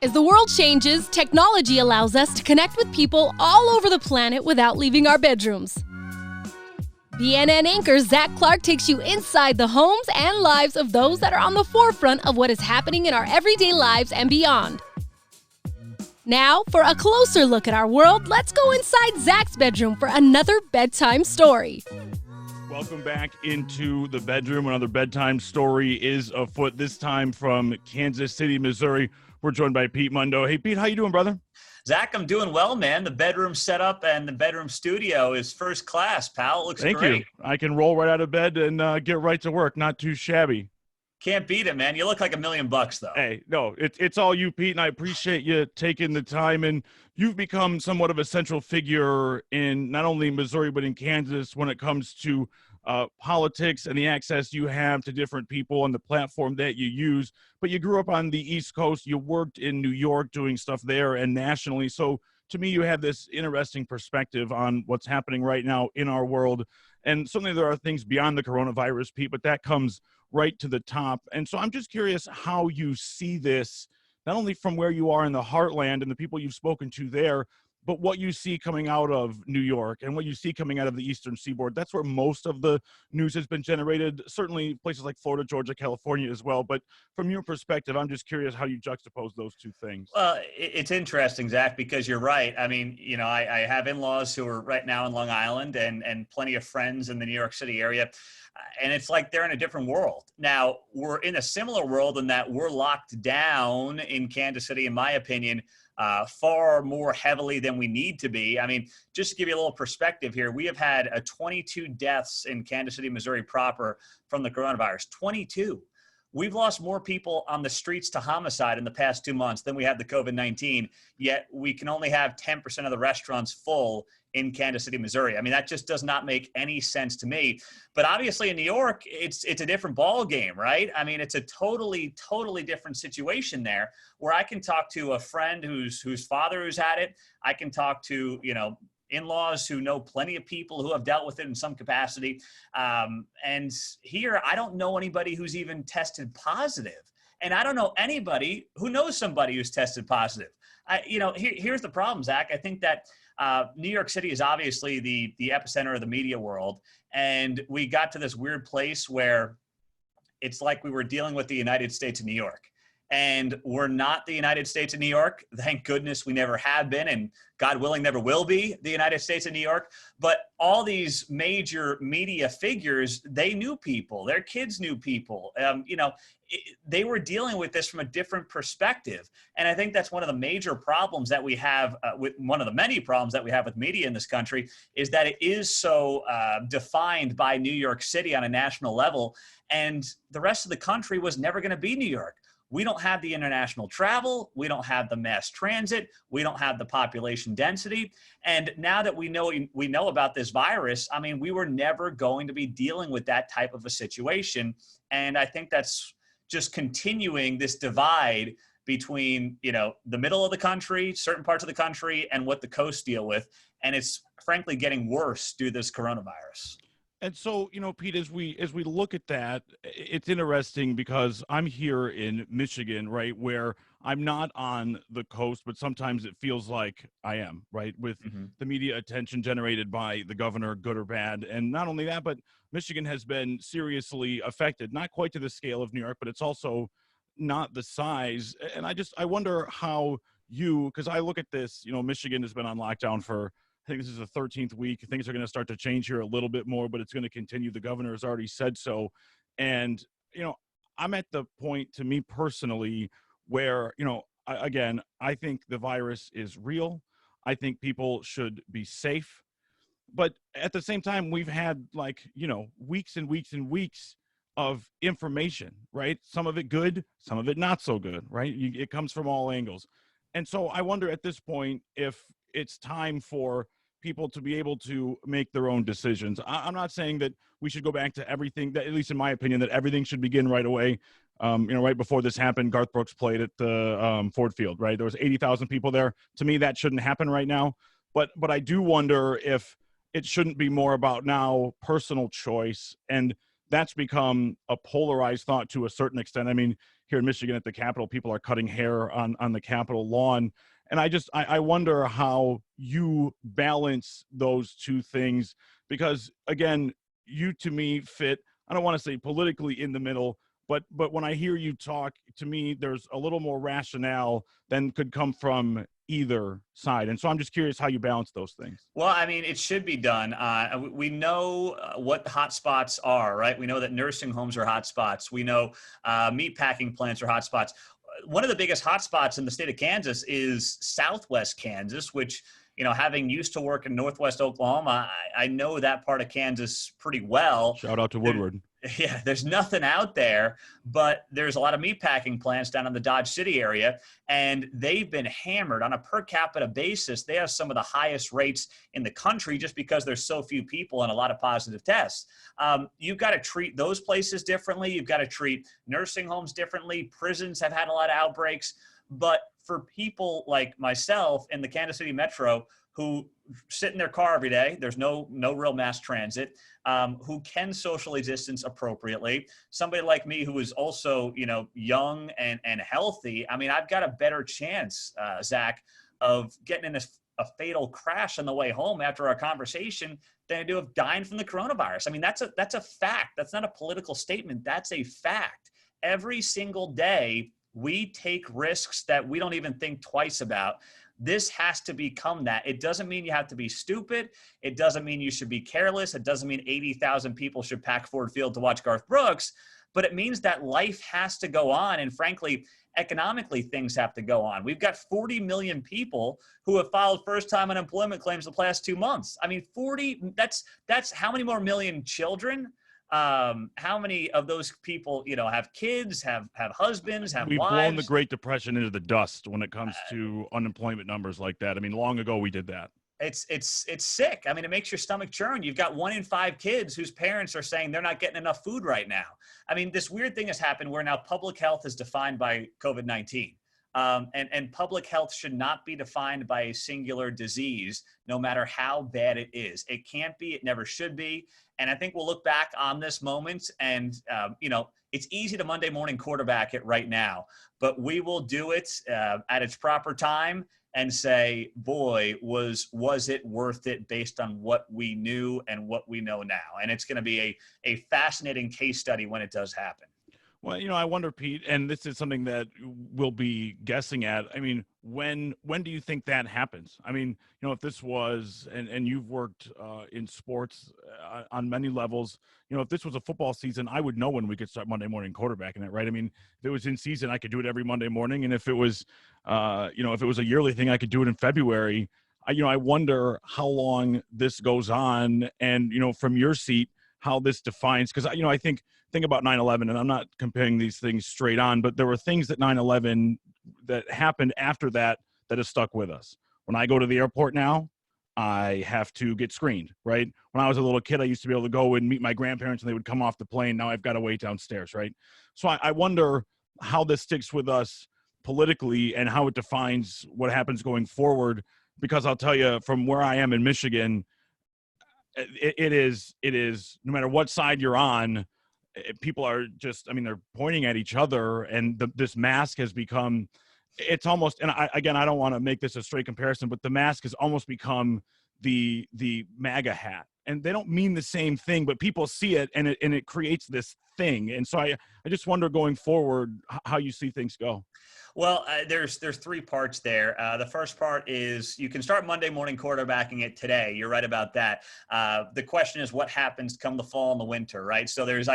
As the world changes, technology allows us to connect with people all over the planet without leaving our bedrooms. BNN Anchor Zach Clark takes you inside the homes and lives of those that are on the forefront of what is happening in our everyday lives and beyond. Now, for a closer look at our world, let's go inside Zach's bedroom for another bedtime story. Welcome back into the bedroom. Another bedtime story is afoot, this time from Kansas City, Missouri. We're joined by Pete Mundo. Hey, Pete, how you doing, brother? Zach, I'm doing well, man. The bedroom setup and the bedroom studio is first class, pal. It looks Thank great. you. I can roll right out of bed and get right to work. Not too shabby. Can't beat it, man. You look like $1 million, though. Hey, no, it's all you, Pete, and I appreciate you taking the time. And you've become somewhat of a central figure in not only Missouri, but in Kansas when it comes to politics and the access you have to different people on the platform that you use. But you grew up on the East Coast. You worked in New York doing stuff there and nationally. So to me, you have this interesting perspective on what's happening right now in our world. And certainly there are things beyond the coronavirus, Pete, but that comes right to the top. And so I'm just curious how you see this, not only from where you are in the Heartland and the people you've spoken to there, but what you see coming out of New York and what you see coming out of the Eastern Seaboard. That's where most of the news has been generated, certainly places like Florida, Georgia, California as well. But from your perspective, I'm just curious how you juxtapose those two things. Well, it's interesting, Zach, because you're right. I mean, you know, I have in-laws who are right now in Long Island and plenty of friends in the New York City area. And it's like they're in a different world. Now, we're in a similar world in that we're locked down in Kansas City, in my opinion, far more heavily than we need to be. I mean, just to give you a little perspective here, we have had 22 deaths in Kansas City, Missouri proper from the coronavirus. 22. We've lost more people on the streets to homicide in the past 2 months than we have the COVID-19, yet we can only have 10% of the restaurants full in Kansas City, Missouri. I mean, that just does not make any sense to me. But obviously in New York, it's a different ball game, right? I mean, it's a totally different situation there where I can talk to a friend whose father who's had it. I can talk to, you know, in-laws who know plenty of people who have dealt with it in some capacity. And here, I don't know anybody who's even tested positive. And I don't know anybody who knows somebody who's tested positive. Here's the problem, Zach. I think that New York City is obviously the epicenter of the media world. And we got to this weird place where it's like we were dealing with the United States of New York. And we're not the United States of New York. Thank goodness we never have been, and God willing, never will be the United States of New York. But all these major media figures, they knew people. Their kids knew people. They were dealing with this from a different perspective. And I think that's one of the major problems that we have with one of the many problems that we have with media in this country is that it is so defined by New York City on a national level. And the rest of the country was never going to be New York. We don't have the international travel. We don't have the mass transit. We don't have the population density. And now that we know about this virus, I mean, we were never going to be dealing with that type of a situation. And I think that's just continuing this divide between, you know, the middle of the country, certain parts of the country, and what the coasts deal with. And it's frankly getting worse due to this coronavirus. And so, you know, Pete, as we look at that, it's interesting because I'm here in Michigan, right, where I'm not on the coast, but sometimes it feels like I am, right, with the media attention generated by the governor, good or bad. And not only that, but Michigan has been seriously affected, not quite to the scale of New York, but it's also not the size. And I wonder how because I look at this, you know, Michigan has been on lockdown for, I think this is the 13th week. Things are going to start to change here a little bit more, but it's going to continue. The governor has already said so. And, you know, I'm at the point, to me personally, where, you know, I think the virus is real. I think people should be safe. But at the same time, we've had weeks and weeks and weeks of information, right? Some of it good, some of it not so good, right? It comes from all angles. And so I wonder at this point if it's time for people to be able to make their own decisions. I'm not saying that we should go back to everything, that, at least in my opinion, that everything should begin right away. Right before this happened, Garth Brooks played at the Ford Field, right? There was 80,000 people there. To me, that shouldn't happen right now. But I do wonder if it shouldn't be more about now personal choice and that's become a polarized thought to a certain extent. I mean, here in Michigan at the Capitol, people are cutting hair on the Capitol lawn. And I wonder how you balance those two things, because again, you to me fit, I don't want to say politically in the middle, but when I hear you talk, to me, there's a little more rationale than could come from either side. And so I'm just curious how you balance those things. Well, I mean, it should be done. We know what hot spots are, right? We know that nursing homes are hot spots. We know meatpacking plants are hot spots. One of the biggest hot spots in the state of Kansas is Southwest Kansas, which, having used to work in Northwest Oklahoma, I know that part of Kansas pretty well. Shout out to Woodward. Yeah, there's nothing out there, but there's a lot of meatpacking plants down in the Dodge City area, and they've been hammered on a per capita basis. They have some of the highest rates in the country just because there's so few people and a lot of positive tests. You've got to treat those places differently. You've got to treat nursing homes differently. Prisons have had a lot of outbreaks, but for people like myself in the Kansas City metro who sit in their car every day, there's no real mass transit, who can socially distance appropriately. Somebody like me who is also, young and healthy. I mean, I've got a better chance, Zach, of getting in a fatal crash on the way home after our conversation than I do of dying from the coronavirus. I mean, that's a fact. That's not a political statement. That's a fact. Every single day, we take risks that we don't even think twice about. This has to become that. It doesn't mean you have to be stupid. It doesn't mean you should be careless. It doesn't mean 80,000 people should pack Ford Field to watch Garth Brooks, but it means that life has to go on. And frankly, economically, things have to go on. We've got 40 million people who have filed first-time unemployment claims the last 2 months. I mean, 40, that's how many more million children? How many of those people, have kids, have husbands, have We've wives? blown the Great Depression into the dust when it comes to unemployment numbers like that. I mean, long ago we did that. It's sick. I mean, it makes your stomach churn. You've got 1 in 5 kids whose parents are saying they're not getting enough food right now. I mean, this weird thing has happened where now public health is defined by COVID-19. And public health should not be defined by a singular disease, no matter how bad it is. It can't be, it never should be. And I think we'll look back on this moment and, it's easy to Monday morning quarterback it right now, but we will do it at its proper time and say, boy, was it worth it based on what we knew and what we know now. And it's going to be a fascinating case study when it does happen. Well, I wonder, Pete, and this is something that we'll be guessing at. I mean, when do you think that happens? I mean, if this was, and you've worked in sports on many levels, if this was a football season, I would know when we could start Monday morning quarterbacking it, right? I mean, if it was in season, I could do it every Monday morning. And if it was, if it was a yearly thing, I could do it in February. I wonder how long this goes on and, from your seat, how this defines, because, I think about 9/11, and I'm not comparing these things straight on, but there were things at 9/11 that happened after that have stuck with us. When I go to the airport now, I have to get screened, right? When I was a little kid, I used to be able to go and meet my grandparents and they would come off the plane. Now I've got to wait downstairs, right? So I wonder how this sticks with us politically and how it defines what happens going forward, because I'll tell you, from where I am in Michigan, it is no matter what side you're on, people are just, they're pointing at each other, and this mask has become, it's almost, and I don't want to make this a straight comparison, but the mask has almost become the MAGA hat, and they don't mean the same thing, but people see it and it creates this thing. And so I just wonder going forward how you see things go. Well, there's 3 parts there. The first part is you can start Monday morning quarterbacking it today. You're right about that. The question is what happens come the fall and the winter, right? So there's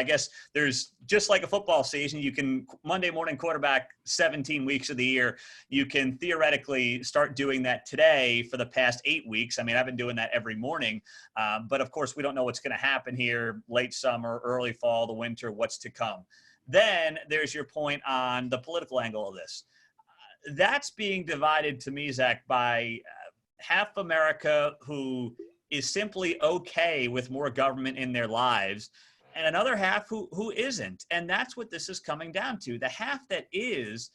just like a football season, you can Monday morning quarterback 17 weeks of the year. You can theoretically start doing that today for the past 8 weeks. I mean, I've been doing that every morning. But of course, we don't know what's going to happen here late summer, early fall, the winter, what's to come. Then there's your point on the political angle of this. That's being divided to me, Zach, by half America who is simply okay with more government in their lives, and another half who isn't. And that's what this is coming down to. The half that is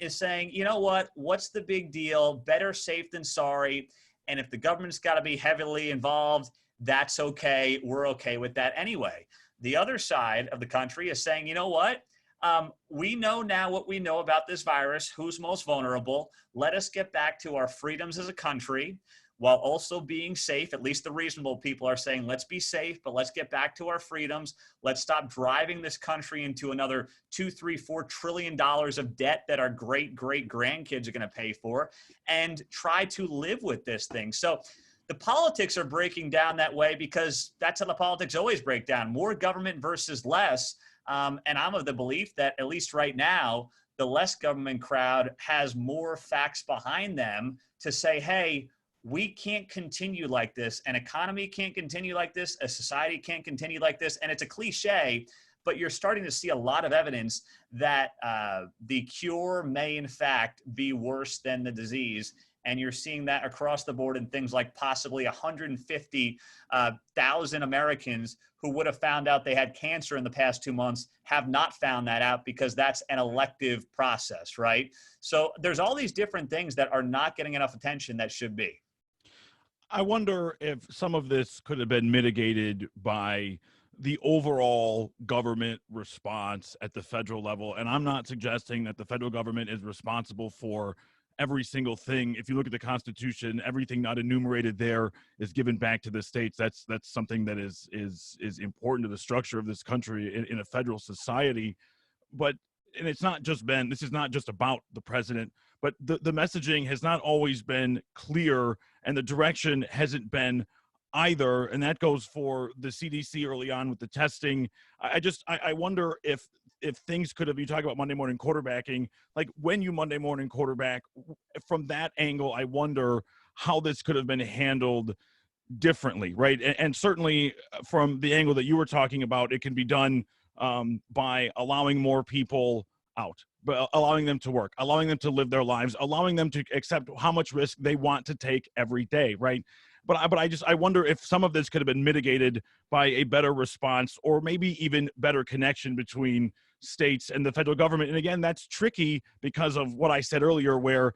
saying, you know what, what's the big deal? Better safe than sorry. And if the government's got to be heavily involved, that's okay. We're okay with that anyway. The other side of the country is saying, you know what? We know now what we know about this virus, who's most vulnerable. Let us get back to our freedoms as a country while also being safe. At least the reasonable people are saying, let's be safe, but let's get back to our freedoms. Let's stop driving this country into another $2, $3, $4 trillion of debt that our great grandkids are going to pay for, and try to live with this thing. So the politics are breaking down that way because that's how the politics always break down. More government versus less. And I'm of the belief that, at least right now, the less government crowd has more facts behind them to say, hey, we can't continue like this. An economy can't continue like this. A society can't continue like this. And it's a cliche, but you're starting to see a lot of evidence that the cure may, in fact, be worse than the disease. And you're seeing that across the board in things like possibly 150,000 Americans who would have found out they had cancer in the past 2 months have not found that out because that's an elective process, right? So there's all these different things that are not getting enough attention that should be. I wonder if some of this could have been mitigated by the overall government response at the federal level. And I'm not suggesting that the federal government is responsible for every single thing. If you look at the Constitution, everything not enumerated there is given back to the states. That's something that is important to the structure of this country in a federal society. But, and it's not just been, this is not just about the president, but the messaging has not always been clear, and the direction hasn't been either. And that goes for the CDC early on with the testing. I wonder if things could have, you talk about Monday morning quarterbacking, like when you Monday morning quarterback, from that angle, I wonder how this could have been handled differently, right? And certainly from the angle that you were talking about, it can be done by allowing more people out, but allowing them to work, allowing them to live their lives, allowing them to accept how much risk they want to take every day, right? But I wonder if some of this could have been mitigated by a better response, or maybe even better connection between states and the federal government. And again, that's tricky because of what I said earlier, where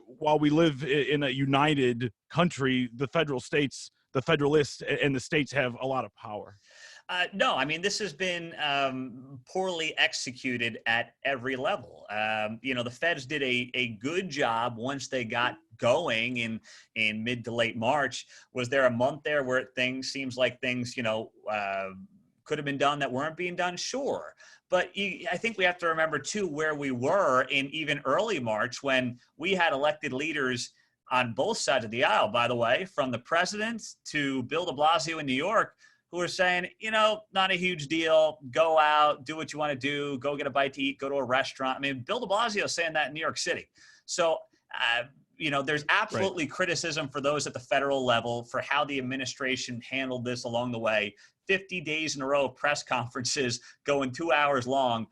while we live in a united country, the federalists and the states have a lot of power. No, I mean, this has been poorly executed at every level. The feds did a good job once they got going in mid to late March. Was there a month there where seems like things, could have been done that weren't being done? Sure. But I think we have to remember, too, where we were in even early March when we had elected leaders on both sides of the aisle, by the way, from the president to Bill de Blasio in New York, who are saying, not a huge deal. Go out, do what you want to do, go get a bite to eat, go to a restaurant. I mean, Bill de Blasio is saying that in New York City. So, there's absolutely criticism for those at the federal level for how the administration handled this along the way. 50 days in a row of press conferences going 2 hours long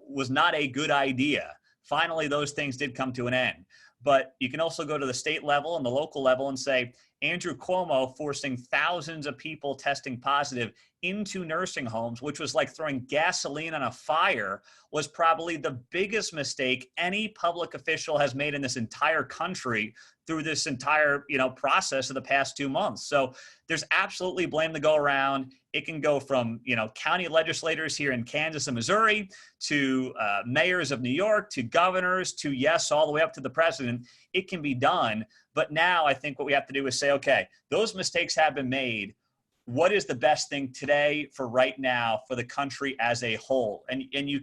was not a good idea. Finally, those things did come to an end. But you can also go to the state level and the local level and say, Andrew Cuomo forcing thousands of people testing positive into nursing homes, which was like throwing gasoline on a fire, was probably the biggest mistake any public official has made in this entire country through this entire, process of the past 2 months. So there's absolutely blame to go around. It can go from, county legislators here in Kansas and Missouri to mayors of New York to governors to, yes, all the way up to the president. It can be done. But now I think what we have to do is say, okay, those mistakes have been made. What is the best thing today for right now for the country as a whole? And you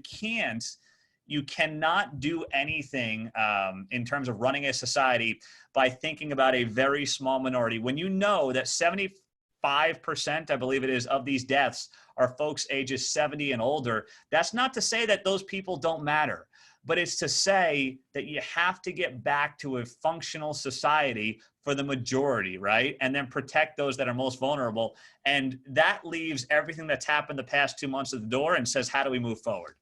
cannot do anything in terms of running a society by thinking about a very small minority. When you know that 75%, I believe it is, of these deaths are folks ages 70 and older, that's not to say that those people don't matter, but it's to say that you have to get back to a functional society for the majority, right? And then protect those that are most vulnerable. And that leaves everything that's happened the past 2 months at the door and says, how do we move forward?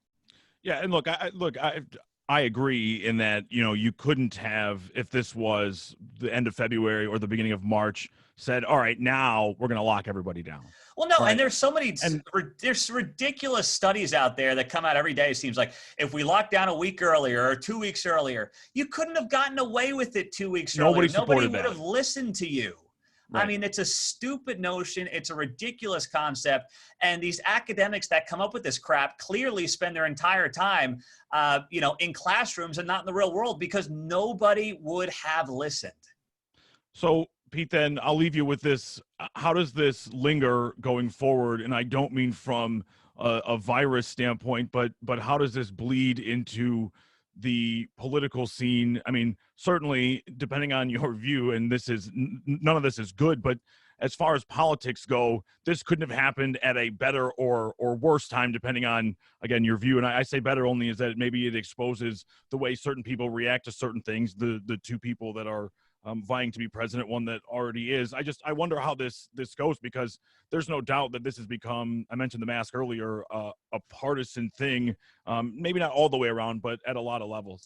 Yeah, and look, I agree in that, you couldn't have, if this was the end of February or the beginning of March, said, all right, now we're going to lock everybody down. Well, no, right? And there's so many, there's ridiculous studies out there that come out every day. It seems like if we locked down a week earlier or 2 weeks earlier, you couldn't have gotten away with it 2 weeks earlier. Nobody would have listened to you. I mean, it's a stupid notion. It's a ridiculous concept. And these academics that come up with this crap clearly spend their entire time, in classrooms and not in the real world, because nobody would have listened. So, Pete, then I'll leave you with this. How does this linger going forward? And I don't mean from a virus standpoint, but how does this bleed into the political scene? I mean, certainly, depending on your view, and none of this is good, but as far as politics go, this couldn't have happened at a better or worse time, depending on, again, your view. And I say better only is that maybe it exposes the way certain people react to certain things, the two people that are vying to be president, one that already is. I wonder how this goes, because there's no doubt that this has become, I mentioned the mask earlier, a partisan thing, maybe not all the way around, but at a lot of levels.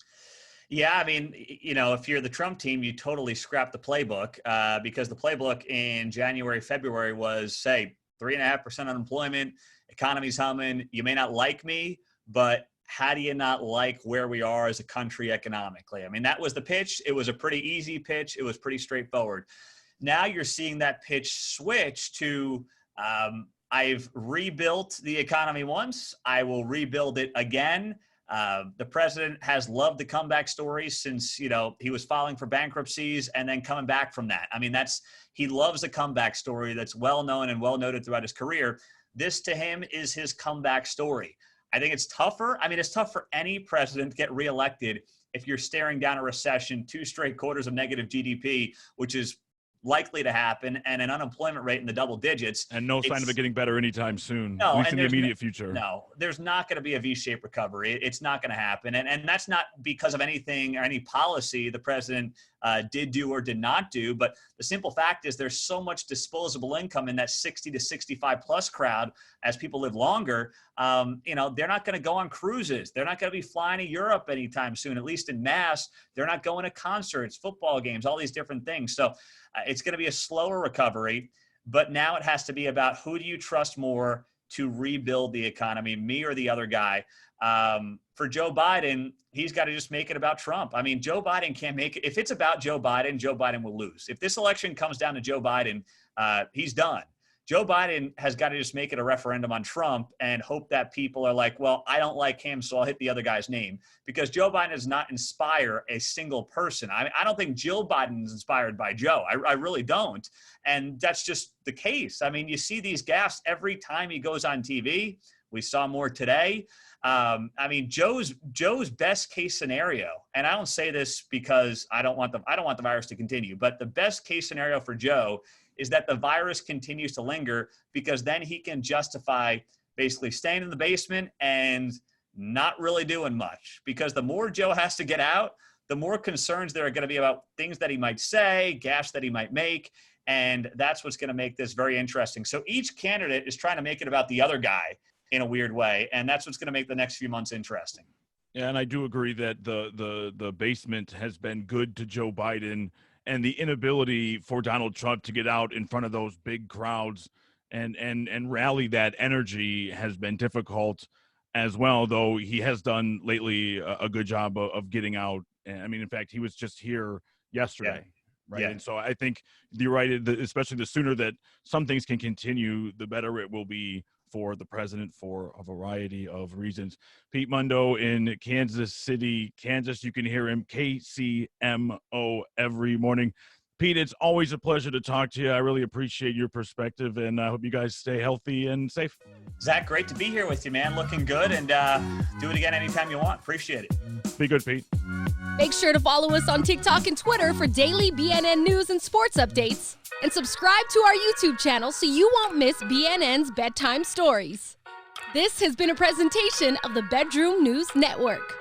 Yeah, I mean, if you're the Trump team, you totally scrap the playbook, because the playbook in January, February was, say, 3.5% unemployment, economy's humming. You may not like me, but how do you not like where we are as a country economically? I mean, that was the pitch. It was a pretty easy pitch. It was pretty straightforward. Now you're seeing that pitch switch to, I've rebuilt the economy once. I will rebuild it again. The president has loved the comeback stories since, he was filing for bankruptcies and then coming back from that. I mean, he loves a comeback story that's well known and well noted throughout his career. This to him is his comeback story. I think it's tougher. I mean, it's tough for any president to get reelected if you're staring down a recession, 2 straight quarters of negative GDP, which is likely to happen, and an unemployment rate in the double digits. And no sign of it getting better anytime soon, no, at least in the immediate future. No, there's not going to be a V-shaped recovery. It's not going to happen. And that's not because of anything or any policy the president did do or did not do. But the simple fact is there's so much disposable income in that 60 to 65 plus crowd as people live longer. They're not going to go on cruises. They're not going to be flying to Europe anytime soon, at least in mass. They're not going to concerts, football games, all these different things. So it's going to be a slower recovery. But now it has to be about who do you trust more to rebuild the economy, me or the other guy. For Joe Biden, he's got to just make it about Trump. I mean, Joe Biden can't make it. If it's about Joe Biden will lose. If this election comes down to Joe Biden, he's done. Joe Biden has got to just make it a referendum on Trump and hope that people are like, well, I don't like him, so I'll hit the other guy's name. Because Joe Biden does not inspire a single person. I don't think Jill Biden is inspired by Joe. I really don't. And that's just the case. I mean, you see these gaffes every time he goes on TV. We saw more today. Joe's best case scenario, and I don't say this because I don't want the virus to continue, but the best case scenario for Joe is that the virus continues to linger, because then he can justify basically staying in the basement and not really doing much. Because the more Joe has to get out, the more concerns there are going to be about things that he might say, gaffes that he might make. And that's what's going to make this very interesting. So each candidate is trying to make it about the other guy in a weird way. And that's what's going to make the next few months interesting. Yeah, and I do agree that the basement has been good to Joe Biden, and the inability for Donald Trump to get out in front of those big crowds and rally that energy has been difficult as well, though he has done lately a good job of getting out. I mean, in fact, he was just here yesterday. Yeah. Right. Yeah. And so I think you're right, especially the sooner that some things can continue, the better it will be for the president for a variety of reasons. Pete Mundo in Kansas City, Kansas. You can hear him KCMO every morning. Pete, it's always a pleasure to talk to you. I really appreciate your perspective, and I hope you guys stay healthy and safe. Zach, great to be here with you, man. Looking good, and do it again anytime you want. Appreciate it. Be good, Pete. Make sure to follow us on TikTok and Twitter for daily BNN news and sports updates. And subscribe to our YouTube channel so you won't miss BNN's Bedtime Stories. This has been a presentation of the Bedroom News Network.